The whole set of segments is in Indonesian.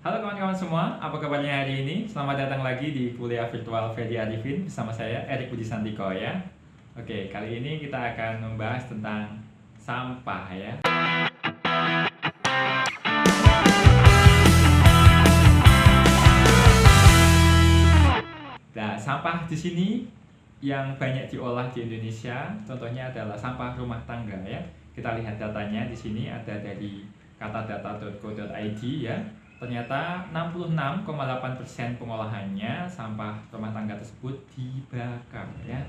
Halo kawan-kawan semua, apa kabarnya hari ini? Selamat datang lagi di kuliah virtual Fedi Arifin bersama saya Erik Budi Sandiko ya. Oke, kali ini kita akan membahas tentang sampah ya. Nah, sampah di sini yang banyak diolah di Indonesia, contohnya adalah sampah rumah tangga ya. Kita lihat datanya di sini ada dari katadata.co.id ya. Ternyata 66,8% pengolahannya sampah rumah tangga tersebut dibakar ya.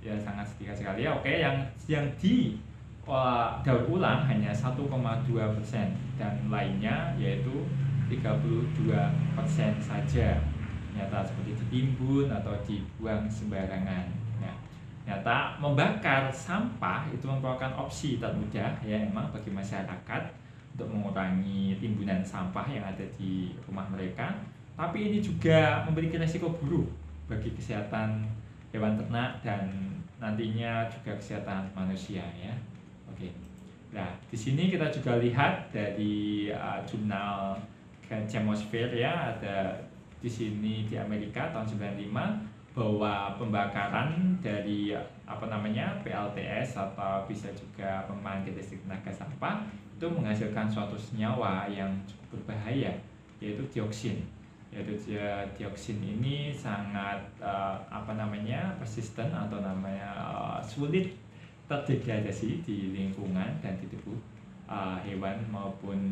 Ya sangat sedikit sekali ya. Oke, yang di daur ulang hanya 1,2% dan lainnya yaitu 32% saja. Nyata seperti ditimbun atau dibuang sembarangan. Nah, nyata membakar sampah itu merupakan opsi termudah ya emang bagi masyarakat untuk mengurangi timbunan sampah yang ada di rumah mereka. Tapi ini juga memiliki resiko buruk bagi kesehatan hewan ternak dan nantinya juga kesehatan manusia ya. Oke. Nah, di sini kita juga lihat dari jurnal Chemosphere ya, ada di sini di Amerika tahun 95 bahwa pembakaran dari PLTS atau bisa juga pembangkit listrik tenaga sampah itu menghasilkan suatu senyawa yang cukup berbahaya yaitu dioksin. Dioksin ini sangat persisten atau sulit terdegradasi di lingkungan dan di tubuh hewan maupun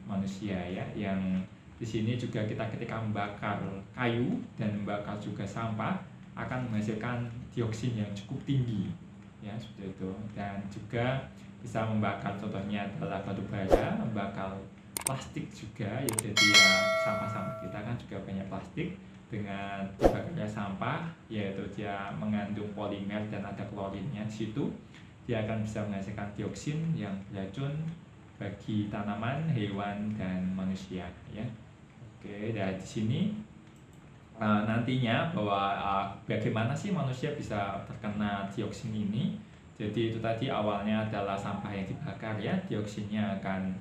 manusia ya. Yang di sini juga kita ketika membakar kayu dan membakar juga sampah akan menghasilkan dioksin yang cukup tinggi ya seperti itu, dan juga bisa membakar contohnya adalah batu bara, membakar plastik juga ya. Jadi ya sampah-sampah kita kan juga banyak plastik, dengan dibakarnya sampah yaitu dia mengandung polimer dan ada klorinnya di situ, dia akan bisa menghasilkan dioksin yang beracun bagi tanaman, hewan dan manusia ya. Oke, dan di sini nantinya bahwa bagaimana sih manusia bisa terkena dioksin ini. Jadi itu tadi awalnya adalah sampah yang dibakar ya, dioksinnya akan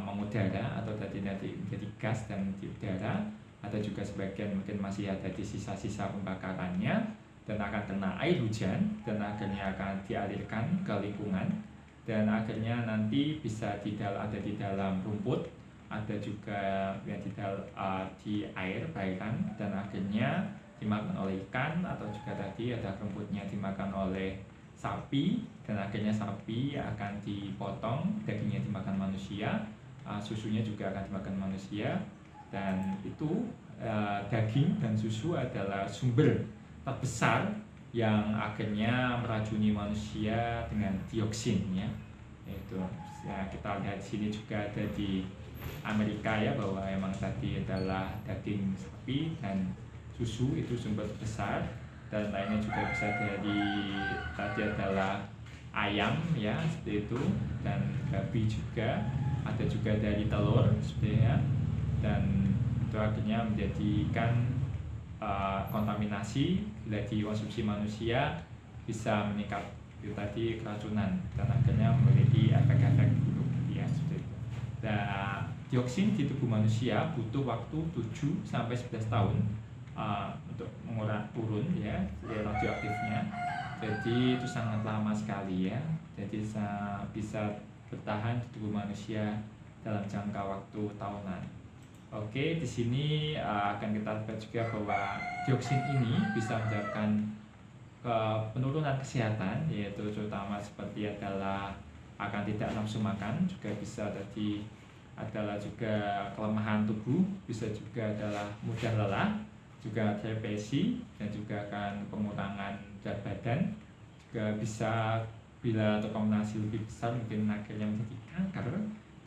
mengudara atau tadi nanti menjadi gas dan di udara. Ada juga sebagian mungkin masih ada di sisa-sisa pembakarannya dan akan kena air hujan dan akhirnya akan dialirkan ke lingkungan dan akhirnya nanti bisa ada di dalam rumput, ada juga yang di air perairan dan akhirnya dimakan oleh ikan, atau juga tadi ada rumputnya dimakan oleh sapi dan akhirnya sapi akan dipotong, dagingnya dimakan manusia, susunya juga akan dimakan manusia. Dan itu daging dan susu adalah sumber terbesar yang akhirnya meracuni manusia dengan dioksin ya. Itu ya, kita lihat di sini juga ada di Amerika ya, bahwa emang tadi adalah daging sapi dan susu itu sumber besar, dan lainnya juga bisa dari tadi adalah ayam ya seperti itu, dan babi juga, ada juga dari telur sebenarnya, dan itu akhirnya menjadikan kontaminasi bila dikonsumsi manusia bisa meningkat itu tadi keracunan dan akhirnya memiliki efek-efek buruk ya seperti itu. Dan dioksin di tubuh manusia butuh waktu 7-11 tahun untuk turun ya radioaktifnya. Jadi itu sangat lama sekali ya. Jadi bisa bertahan di tubuh manusia dalam jangka waktu tahunan. Oke, di sini akan kita lihat juga bahwa dioksin ini bisa menyebabkan penurunan kesehatan, yaitu terutama seperti adalah akan tidak nafsu makan, juga bisa tadi adalah juga kelemahan tubuh, bisa juga adalah mudah lelah, juga depresi, dan juga akan pengurangan berat badan, juga bisa bila terkombinasi lebih besar mungkin akhirnya menjadi kanker,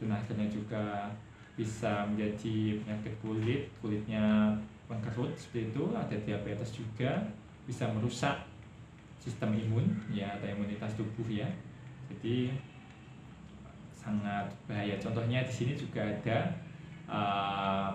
dan akhirnya juga bisa menjadi penyakit kulitnya mengkerut seperti itu, ada diabetes juga, bisa merusak sistem imun ya atau imunitas tubuh ya. Jadi sangat bahaya. Contohnya di sini juga ada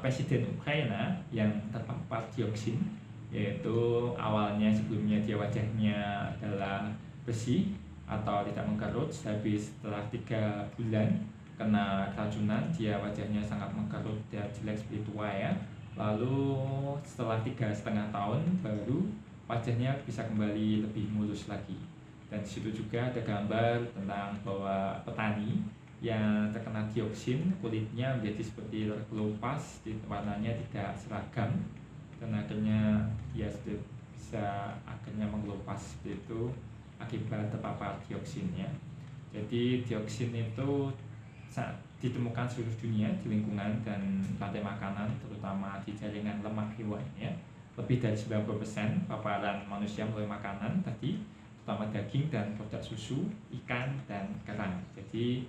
Presiden Ukraina yang terpapar dioksin, yaitu awalnya sebelumnya dia wajahnya adalah bersih atau tidak mengkerut, tapi setelah 3 bulan kena keracunan dia wajahnya sangat mengkerut dan jelek seperti tua ya. Lalu setelah 3,5 tahun baru wajahnya bisa kembali lebih mulus lagi. Dan di situ juga ada gambar tentang bahwa petani yang terkena dioksin kulitnya menjadi seperti terkelupas, warnanya tidak seragam, dan akhirnya dia bisa akhirnya mengelupas seperti itu akibat terpapar dioksin ya. Jadi dioksin itu ditemukan seluruh dunia di lingkungan dan rantai makanan, terutama di jaringan lemak hewan ya. Lebih dari 90% paparan manusia melalui makanan tadi, terutama daging dan produk susu, ikan, dan kerang. Jadi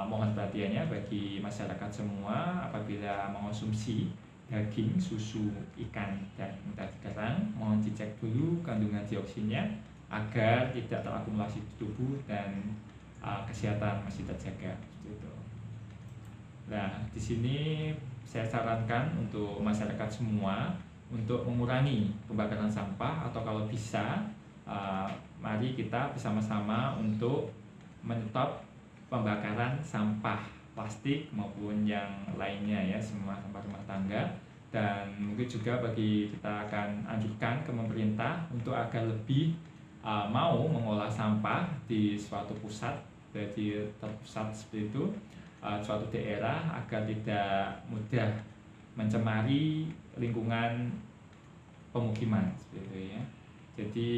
mohon perhatiannya bagi masyarakat semua, apabila mengonsumsi daging, susu, ikan, dan tadi kerang, mohon dicek dulu kandungan dioksinnya agar tidak terakumulasi di tubuh dan kesehatan masih terjaga. Gitu. Nah, di sini saya sarankan untuk masyarakat semua untuk mengurangi pembakaran sampah, atau kalau bisa mari kita bersama-sama untuk menyetop pembakaran sampah plastik maupun yang lainnya ya, semua sampah rumah tangga. Dan mungkin juga bagi kita akan anjurkan ke pemerintah untuk agar lebih mau mengolah sampah di suatu pusat, jadi terpusat seperti itu, suatu daerah, agar tidak mudah mencemari lingkungan pemukiman seperti itu ya. Jadi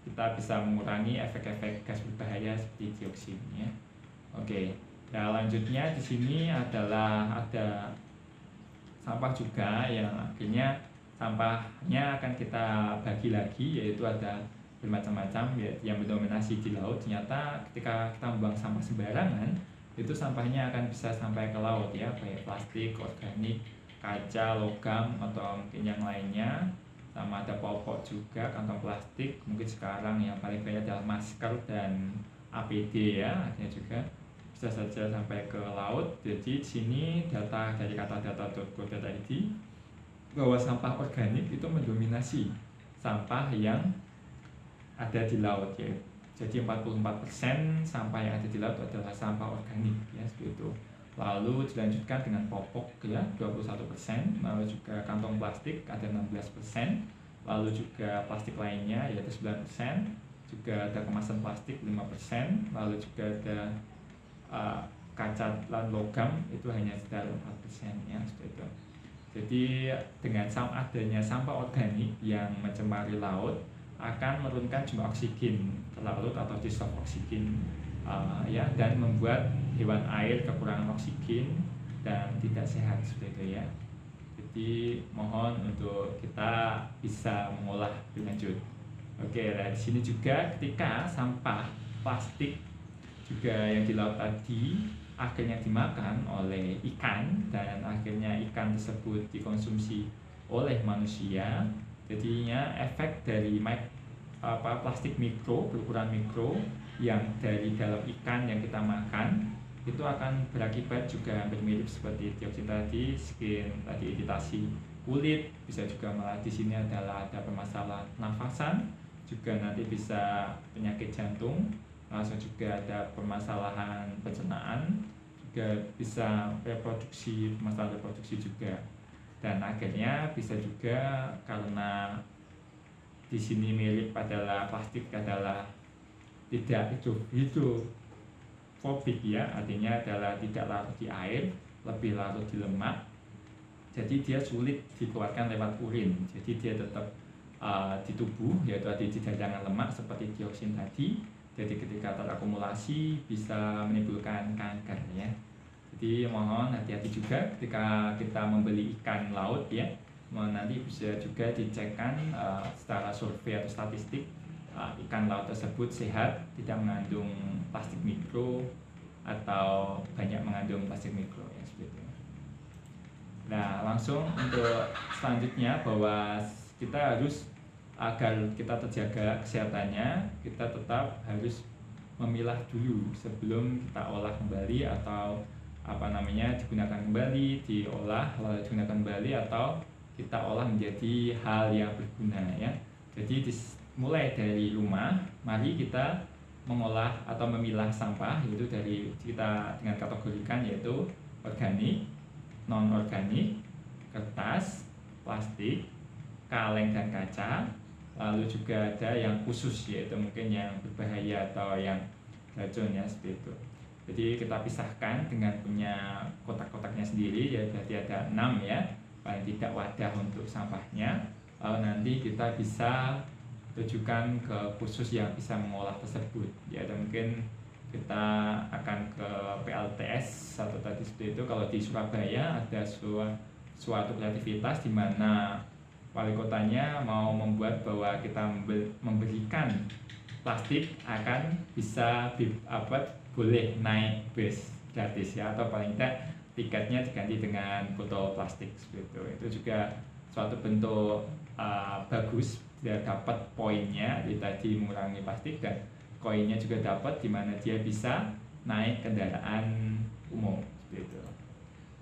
kita bisa mengurangi efek-efek gas berbahaya seperti dioksin ya. Oke. Nah, lanjutnya di sini adalah ada sampah juga yang akhirnya sampahnya akan kita bagi lagi, yaitu ada bermacam-macam ya, yang mendominasi di laut. Ternyata ketika kita membuang sampah sembarangan, itu sampahnya akan bisa sampai ke laut ya, baik plastik, organik, kaca, logam, atau mungkin yang lainnya. Sama ada popok juga, kantong plastik, mungkin sekarang yang paling banyak adalah masker dan APD ya, akhirnya juga bisa saja sampai ke laut. Jadi di sini data dari katadata.go.id bahwa sampah organik itu mendominasi sampah yang ada di laut ya. Jadi 44% sampah yang ada di laut adalah sampah organik ya, seperti itu. Lalu dilanjutkan dengan popok ya 21%, lalu juga kantong plastik ada 16%, lalu juga plastik lainnya yaitu 9%, juga ada kemasan plastik 5%, lalu juga ada kaca dan logam itu hanya sekitar 4% ya, seperti itu. Jadi dengan adanya sampah organik yang mencemari laut akan menurunkan jumlah oksigen ke laut atau distorsi oksigen ya, dan membuat hewan air kekurangan oksigen dan tidak sehat seperti itu ya. Jadi mohon untuk kita bisa mengolah lebih lanjut. Oke, nah di sini juga ketika sampah plastik juga yang di laut tadi akhirnya dimakan oleh ikan dan akhirnya ikan tersebut dikonsumsi oleh manusia, jadinya efek dari plastik mikro, berukuran mikro yang dari dalam ikan yang kita makan itu akan berakibat juga hampir mirip seperti dioksin tadi, skin tadi, iritasi kulit, bisa juga malah di sini adalah ada permasalahan nafasan, juga nanti bisa penyakit jantung, langsung juga ada permasalahan pencernaan, juga bisa masalah reproduksi juga, dan akhirnya bisa juga karena di sini mirip adalah plastik adalah tidak hidrofobik ya, artinya adalah tidak larut di air, lebih larut di lemak. Jadi dia sulit dikeluarkan lewat urin. Jadi dia tetap di tubuh, yaitu di jaringan lemak seperti dioksin tadi. Jadi ketika terakumulasi bisa menimbulkan kanker ya. Jadi mohon hati-hati juga ketika kita membeli ikan laut ya. Nanti bisa juga dicekkan secara survei atau statistik ikan laut tersebut sehat, tidak mengandung plastik mikro atau banyak mengandung plastik mikro ya, seperti itu. Nah, langsung untuk selanjutnya bahwa kita harus, agar kita terjaga kesehatannya, kita tetap harus memilah dulu sebelum kita olah kembali atau digunakan kembali, diolah lalu digunakan kembali, atau kita olah menjadi hal yang berguna ya. Jadi mulai dari rumah, mari kita mengolah atau memilah sampah, yaitu dari kita dengan kategorikan yaitu organik, non organik, kertas, plastik, kaleng dan kaca. Lalu juga ada yang khusus, yaitu mungkin yang berbahaya atau yang racun ya, seperti itu. Jadi kita pisahkan dengan punya kotak-kotaknya sendiri, ya berarti ada 6 ya, paling tidak wadah untuk sampahnya. Lalu nanti kita bisa tujukan ke khusus yang bisa mengolah tersebut, ya. Dan mungkin kita akan ke PLTS atau tadi seperti itu. Kalau di Surabaya ada suatu kreativitas di mana wali kotanya mau membuat bahwa kita memberikan plastik akan bisa boleh naik bus gratis ya, atau paling tidak tiketnya diganti dengan botol plastik seperti itu. Itu juga suatu bentuk bagus, dia dapat poinnya di tadi mengurangi plastik, dan koinnya juga dapat di mana dia bisa naik kendaraan umum seperti itu.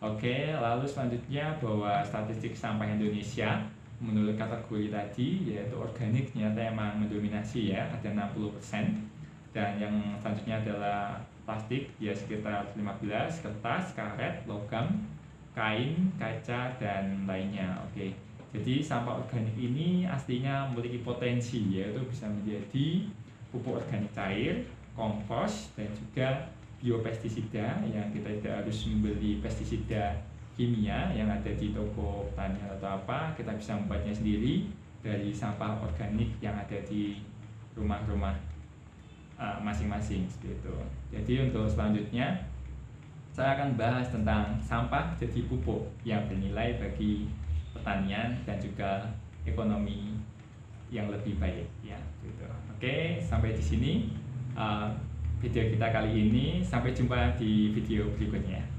Oke, lalu selanjutnya bahwa statistik sampah Indonesia menurut kategori tadi, yaitu organik, ternyata emang mendominasi ya, ada 60%. Dan yang selanjutnya adalah plastik, ya sekitar 15, kertas, karet, logam, kain, kaca, dan lainnya. Oke, jadi sampah organik ini aslinya memiliki potensi, yaitu bisa menjadi pupuk organik cair, kompos, dan juga biopestisida, yang kita tidak harus membeli pestisida kimia yang ada di toko pertanian atau apa. Kita bisa membuatnya sendiri dari sampah organik yang ada di rumah-rumah masing-masing seperti itu. Jadi untuk selanjutnya saya akan bahas tentang sampah jadi pupuk yang bernilai bagi pertanian dan juga ekonomi yang lebih baik ya gitu. Oke, sampai di sini video kita kali ini. Sampai jumpa di video berikutnya.